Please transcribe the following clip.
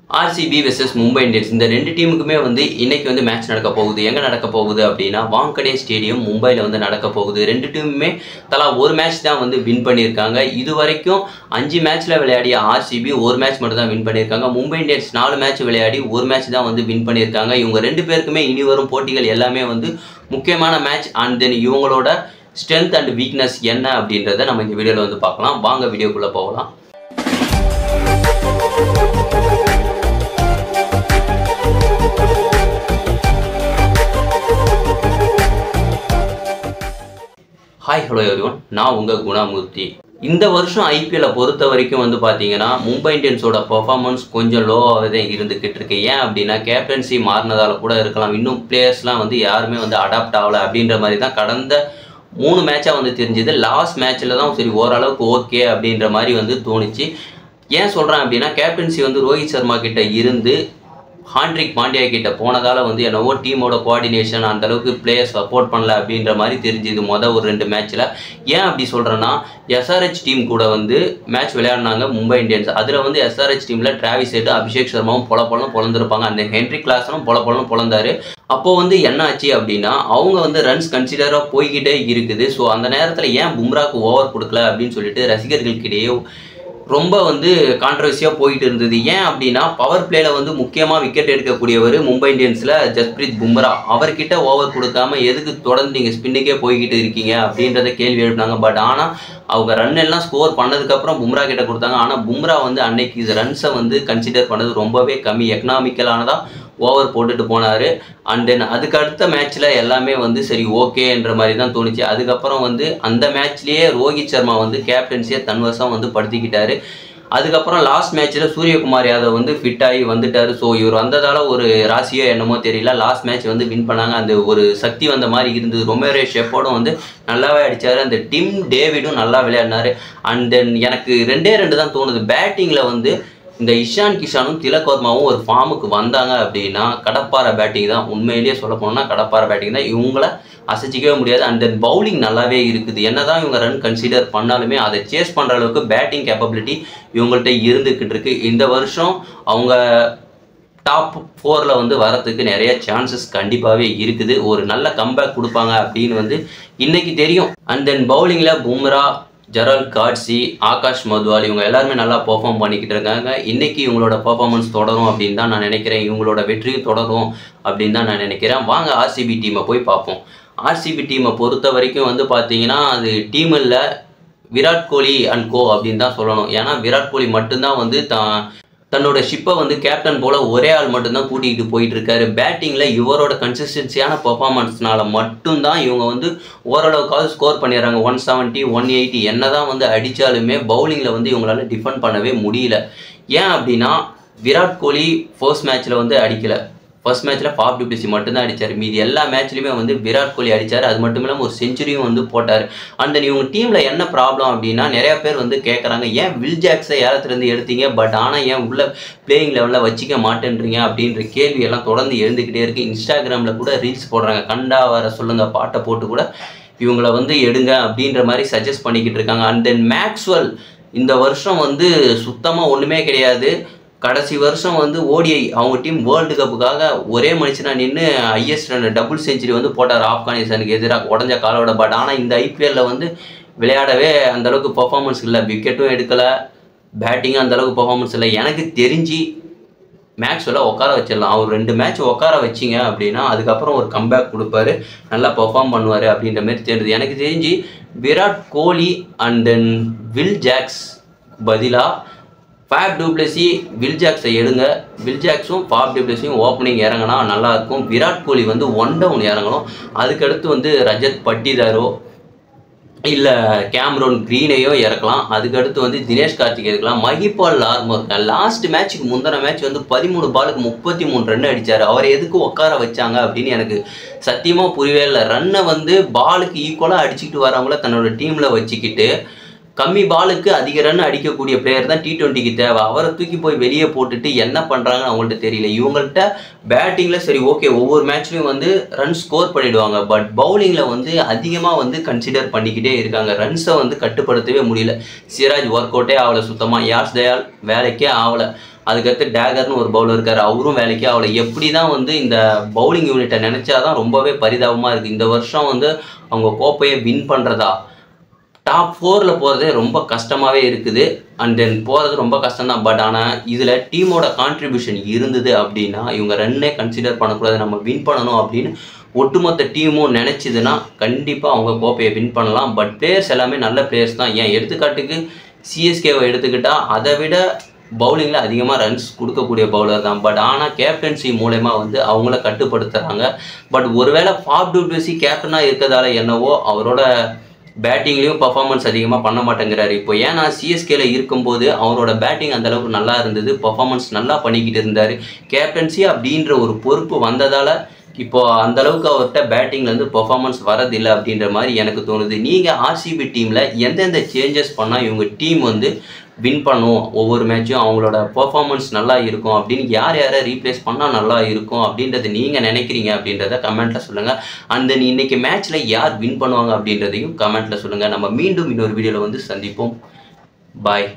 RCB vs Mumbai Indians இந்த ரெண்டு டீமுக்குமே வந்து இன்னைக்கு வந்து மேட்ச் நடக்க போகுது. எங்க நடக்க போகுது அப்படினா வாங்கடே ஸ்டேடியம் மும்பைல வந்து நடக்க போகுது. ரெண்டு டீமுமே தலா ஒரு மேட்ச் தான் வந்து வின் பண்ணிருக்காங்க. இதுவரைக்கும் 5 மேட்ச்ல விளையாடிய RCB ஒரு மேட்ச் மட்டும் தான் வின் பண்ணிருக்காங்க. மும்பை இந்தியன்ஸ் 4 மேட்ச் விளையாடி ஒரு மேட்ச் தான் வந்து வின் பண்ணிருக்காங்க. இவங்க ரெண்டு பேருக்குமே இனி வரும் போட்டிகள் எல்லாமே வந்து முக்கியமான மேட்ச். அண்ட் தென் இவங்களோட ஸ்ட்ரென்த் அண்ட் வீக்னஸ் என்ன அப்படின்றத நம்ம இந்த வீடியோல வந்து பார்க்கலாம். வாங்க வீடியோக்குள்ள போகலாம். ஹாய் ஹலோ எவ்ரிவன், நான் உங்கள் குணாமூர்த்தி. இந்த வருஷம் ஐபிஎல்லை பொறுத்த வரைக்கும் வந்து பார்த்தீங்கன்னா மும்பை இந்தியன்ஸோட பர்ஃபார்மன்ஸ் கொஞ்சம் லோவாகவே தான் இருந்துக்கிட்டு இருக்கு. ஏன் அப்படின்னா கேப்டன்சி மாறினதால கூட இருக்கலாம். இன்னும் பிளேயர்ஸ்லாம் வந்து யாருமே வந்து அடாப்ட் ஆகலை அப்படின்ற மாதிரி தான் கடந்த 3 மேட்சாக வந்து தெரிஞ்சுது. லாஸ்ட் மேட்ச்சில் தான் சரி ஓரளவுக்கு ஓகே அப்படின்ற மாதிரி வந்து தோணுச்சு. ஏன் சொல்கிறேன் அப்படின்னா கேப்டன்சி வந்து ரோஹித் சர்மா கிட்ட இருந்து ஹார்திக் பாண்டியா கிட்ட போனதால் வந்து என்னவோ டீமோட கோஆர்டினேஷன் அந்தளவுக்கு பிளேயர் சப்போர்ட் பண்ணல அப்படின்ற மாதிரி தெரிஞ்சுது ஒரு 2 மேட்ச்சில். ஏன் அப்படி சொல்கிறேன்னா SRH டீம் கூட வந்து மேட்ச் விளையாடினாங்க மும்பை இந்தியன்ஸ். அதில் வந்து SRH டீமில் டிராவிஸ் ஹெட், அபிஷேக் சர்மாவும் பொலப்பொலன்னு பொழந்திருப்பாங்க. அந்த ஹென்ரி கிளாஸனும் பொலப்பொலன்னு பொழந்தாரு. அப்போது வந்து என்ன ஆச்சு அப்படின்னா அவங்க வந்து ரன்ஸ் கன்சிடராக போய்கிட்டே இருக்குது. ஸோ அந்த நேரத்தில் ஏன் பும்ராக்கு ஓவர் கொடுக்கல அப்படின்னு சொல்லிட்டு ரசிகர்களுக்கிடையே ரொம்ப வந்து கான்ட்ரவர்சியாக போயிட்டு இருந்தது. ஏன் அப்படின்னா பவர் பிளேயில் வந்து முக்கியமாக விக்கெட் எடுக்கக்கூடியவர் மும்பை இந்தியன்ஸில் ஜஸ்பிரீத் பும்ரா. அவர்கிட்ட ஓவர் கொடுக்காம எதுக்கு தொடர்ந்து நீங்கள் ஸ்பின்னுக்கே போய்கிட்டு இருக்கீங்க அப்படின்றத கேள்வி எழுப்பினாங்க. பட் ஆனால் அவங்க ரன் எல்லாம் ஸ்கோர் பண்ணதுக்கப்புறம் பும்ரா கிட்ட கொடுத்தாங்க. ஆனால் பும்ரா வந்து அன்னைக்கு ரன்ஸை வந்து கன்சிடர் பண்ணது ரொம்பவே கம்மி, எக்கனாமிக்கலானதாக ஓவர் போட்டுட்டு போனார். அண்ட் தென் அதுக்கு அடுத்த மேட்ச்சில் எல்லாமே வந்து சரி ஓகேன்ற மாதிரி தான் தோணுச்சு. அதுக்கப்புறம் வந்து அந்த மேட்ச்லேயே ரோஹித் சர்மா வந்து கேப்டன்சியை தன்வசம் வந்து படுத்திக்கிட்டாரு. அதுக்கப்புறம் லாஸ்ட் மேட்ச்சில் சூரியகுமார் யாதவ் வந்து ஃபிட் ஆகி வந்துட்டார். ஸோ இவர் வந்ததால் ஒரு ராசியோ என்னமோ தெரியல, லாஸ்ட் மேட்ச் வந்து வின் பண்ணாங்க. அந்த ஒரு சக்தி வந்த மாதிரி இருந்தது. ரொமேரோ ஷெப்போடும் வந்து நல்லாவே அடித்தார். அந்த டிம் டேவிடும் நல்லா விளையாடினார். அண்ட் தென் எனக்கு 2 தான் தோணுது. பேட்டிங்கில் வந்து இந்த இஷான் கிஷானும் திலக் வர்மாவும் ஒரு ஃபார்முக்கு வந்தாங்க அப்படின்னா கடப்பாறை பேட்டிங் தான். உண்மையிலேயே சொல்ல போனோம்னா கடப்பாறை பேட்டிங் தான். இவங்கள அசைச்சிக்கவே முடியாது. அண்ட் தென் பவுலிங் நல்லாவே இருக்குது. என்ன தான் இவங்க ரன் கன்சிடர் பண்ணாலுமே அதை சேஸ் பண்ணுற அளவுக்கு பேட்டிங் கேப்பபிலிட்டி இவங்கள்ட்ட இருந்துக்கிட்டு இருக்கு. இந்த வருஷம் அவங்க டாப் 4ல் வந்து வரத்துக்கு நிறைய சான்சஸ் கண்டிப்பாகவே இருக்குது. ஒரு நல்ல கம்பேக் கொடுப்பாங்க அப்படின்னு வந்து இன்னைக்கு தெரியும். அண்ட் தென் பவுலிங்கில் பும்ரா, ஜெரால்ட் காட்ஸி, ஆகாஷ் மத்வால் இவங்க எல்லாருமே நல்லா பெர்ஃபார்ம் பண்ணிக்கிட்டு இருக்காங்க. இன்றைக்கி இவங்களோட பெர்ஃபார்மன்ஸ் தொடரும் அப்படின்னு தான் நான் நினைக்கிறேன். இவங்களோட வெற்றியும் தொடரும் அப்படின்னு தான் நான் நினைக்கிறேன். வாங்க RCB டீமை போய் பார்ப்போம். RCB டீமை பொறுத்த வரைக்கும் வந்து பார்த்தீங்கன்னா அது டீம் இல்லை, விராட் கோலி அண்ட் கோ அப்படின்னு தான் சொல்லணும். ஏன்னா விராட் கோலி மட்டும்தான் வந்து தன்னோட ஷிப்பை வந்து கேப்டன் போல் ஒரே ஆள் மட்டும்தான் கூட்டிகிட்டு போயிட்டு இருக்காரு. பேட்டிங்கில் இவரோட கன்சிஸ்டன்சியான பெர்ஃபார்மன்ஸ்னால மட்டும்தான் இவங்க வந்து ஓரளவுக்காவது ஸ்கோர் பண்ணிடுறாங்க. 170, 180 என்ன தான் வந்து அடித்தாலுமே பவுலிங்கில் வந்து இவங்களால டிஃபெண்ட் பண்ணவே முடியல. ஏன் அப்படின்னா விராட் கோலி ஃபர்ஸ்ட் மேட்ச்சில் வந்து அடிக்கலை. ஃபர்ஸ்ட் மேட்ச்சில் ஃபாஃப் டு பிளேசி மட்டும்தான் அடித்தார். மீதி எல்லா மேட்ச்லையுமே வந்து விராட் கோலி அடித்தார். அது மட்டும் இல்லாமல் ஒரு செஞ்சுரியும் வந்து போட்டார். அண்ட் இவங்க டீமில் என்ன ப்ராப்ளம் அப்படின்னா நிறையா பேர் வந்து கேட்குறாங்க ஏன் வில் ஜாக்ஸை ஏலத்துலேருந்து எடுத்தீங்க, பட் ஆனால் ஏன் உள்ள பிளேயிங் லெவலில் வச்சிக்க மாட்டேன்றீங்க அப்படின்ற கேள்வியெல்லாம் தொடர்ந்து எழுந்துக்கிட்டே இருக்குது. இன்ஸ்டாகிராமில் கூட ரீல்ஸ் போடுறாங்க. கண்டா வர சொல்லுங்கள் பாட்டை போட்டு கூட இவங்களை வந்து எடுங்க அப்படின்ற மாதிரி சஜஸ்ட் பண்ணிக்கிட்டு இருக்காங்க. அண்ட் தென் மேக்ஸ்வெல் இந்த வருஷம் வந்து சுத்தமாக ஒன்றுமே கிடையாது. கடைசி வருஷம் வந்து ODI அவங்க டீம் வேர்ல்டு கப்புக்காக ஒரே மனுஷனாக நின்று ஹையஸ்ட் ரன் டபுள் செஞ்சுரி வந்து போட்டார் ஆப்கானிஸ்தானுக்கு எதிராக உடஞ்ச காலோட. பட் ஆனால் இந்த IPLல வந்து விளையாடவே அந்தளவுக்கு பர்ஃபார்மன்ஸ் இல்லை. விக்கெட்டும் எடுக்கலை, பேட்டிங்கும் அந்தளவுக்கு பர்ஃபார்மன்ஸ் இல்லை. எனக்கு தெரிஞ்சு மேக்ஸ்வெல்லை உட்கார வச்சிடலாம். அவர் 2 மேட்ச் உட்கார வச்சிங்க அப்படின்னா அதுக்கப்புறம் ஒரு கம்பேக் கொடுப்பாரு, நல்லா பெர்ஃபார்ம் பண்ணுவார் அப்படின்ற மாதிரி தெரியுது. எனக்கு தெரிஞ்சு Virat Kohli and then will Jacks பதிலாக ஃபாஃப் டு பிளேசி, வில் ஜாக்ஸை எடுங்க. வில் ஜாக்ஸும் ஃபாஃப் டு பிளேசியும் ஓப்பனிங் இறங்கினா நல்லாயிருக்கும். விராட் கோலி வந்து 1 டவுன் இறங்கணும். அதுக்கடுத்து வந்து ரஜத் பட்டிதாரோ இல்லை கேமரோன் க்ரீனையோ இறக்கலாம். அதுக்கடுத்து வந்து தினேஷ் கார்த்திக் இருக்கலாம். மஹிபால் லார்மர் லாஸ்ட் மேட்ச்சுக்கு முந்தின மேட்ச் வந்து 13 பாலுக்கு 33 ரன் அடித்தார். அவரை எதுக்கு உட்கார வச்சாங்க அப்படின்னு எனக்கு சத்தியமாக புரியவே இல்லை. ரன்னை வந்து பாலுக்கு ஈக்குவலாக அடிச்சுக்கிட்டு வரவங்கள தன்னோட டீமில் வச்சுக்கிட்டு கம்மி பாலுக்கு அதிக ரன் அடிக்கக்கூடிய பிளேயர் தான் T20க்கு தேவை. அவரை தூக்கி போய் வெளியே போட்டுட்டு என்ன பண்ணுறாங்கன்னு அவங்கள்ட்ட தெரியல. இவங்கள்ட்ட பேட்டிங்கில் சரி ஓகே ஒவ்வொரு மேட்ச்லையும் வந்து ரன் ஸ்கோர் பண்ணிவிடுவாங்க. பட் பவுலிங்கில் வந்து அதிகமாக வந்து கன்சிடர் பண்ணிக்கிட்டே இருக்காங்க. ரன்ஸை வந்து கட்டுப்படுத்தவே முடியல. சிராஜ் ஒர்க் அவுட்டே ஆகலை சுத்தமாக. யாஷ் தயால் வேலைக்கே ஆகலை. அதுக்கடுத்து டேகர்னு ஒரு பவுலர் இருக்கார், அவரும் வேலைக்கே ஆகலை. எப்படி தான் வந்து இந்த பவுலிங் யூனிட்டை நினச்சாதான் ரொம்பவே பரிதாபமாக இருக்குது. இந்த வருஷம் வந்து அவங்க கோப்பையை வின் பண்ணுறதா டாப் 4ல் போகிறதே ரொம்ப கஷ்டமாகவே இருக்குது. அண்ட் தென் போகிறது ரொம்ப கஷ்டம்தான். பட் ஆனால் இதில் டீமோட கான்ட்ரிபியூஷன் இருந்தது அப்படின்னா இவங்க ரன்னே கன்சிடர் பண்ணக்கூடாது, நம்ம வின் பண்ணணும் அப்படின்னு ஒட்டுமொத்த டீமும் நினச்சிதுன்னா கண்டிப்பாக அவங்க கோப்பையை வின் பண்ணலாம். பட் பிளேயர்ஸ் எல்லாமே நல்ல பிளேயர்ஸ் தான். ஏன் எடுத்துக்காட்டுக்கு சிஎஸ்கேவை எடுத்துக்கிட்டால் அதை விட பவுலிங்கில் அதிகமாக ரன்ஸ் கொடுக்கக்கூடிய பவுலர் தான். பட் ஆனால் கேப்டன்சி மூலமா வந்து அவங்கள கட்டுப்படுத்துகிறாங்க. பட் ஒருவேளை ஃபாஃப் டு பிளெஸி கேப்டனாக இருக்கிறதால என்னவோ அவரோட பேட்டிங்லேயும் பர்ஃபார்மன்ஸ் அதிகமாக பண்ண மாட்டேங்கிறாரு. இப்போ ஏன்னா சிஎஸ்கேல இருக்கும்போது அவரோட பேட்டிங் அந்தளவுக்கு நல்லா இருந்தது, பர்ஃபார்மன்ஸ் நல்லா பண்ணிக்கிட்டு இருந்தார். கேப்டன்சி அப்படின்ற ஒரு பொறுப்பு வந்ததால் இப்போ அந்தளவுக்கு அவர்கிட்ட பேட்டிங்லேருந்து பர்ஃபார்மன்ஸ் வரதில்லை அப்படின்ற மாதிரி எனக்கு தோணுது. நீங்கள் ஆர்சிபி டீமில் எந்தெந்த சேஞ்சஸ் பண்ணால் இவங்க டீம் வந்து வின் பண்ணும், ஒவ்வொரு மேட்சும் அவங்களோட பர்ஃபார்மன்ஸ் நல்லா இருக்கும் அப்படின்னு யாரை ரீப்ளேஸ் பண்ணால் நல்லா இருக்கும் அப்படின்றது நீங்கள் நினைக்கிறீங்க அப்படின்றத கமெண்ட்டில் சொல்லுங்கள். அண்ட் தென் இன்றைக்கி மேட்ச்சில் யார் வின் பண்ணுவாங்க அப்படின்றதையும் கமெண்ட்டில் சொல்லுங்கள். நம்ம மீண்டும் இன்னொரு வீடியோவில் வந்து சந்திப்போம். பாய்.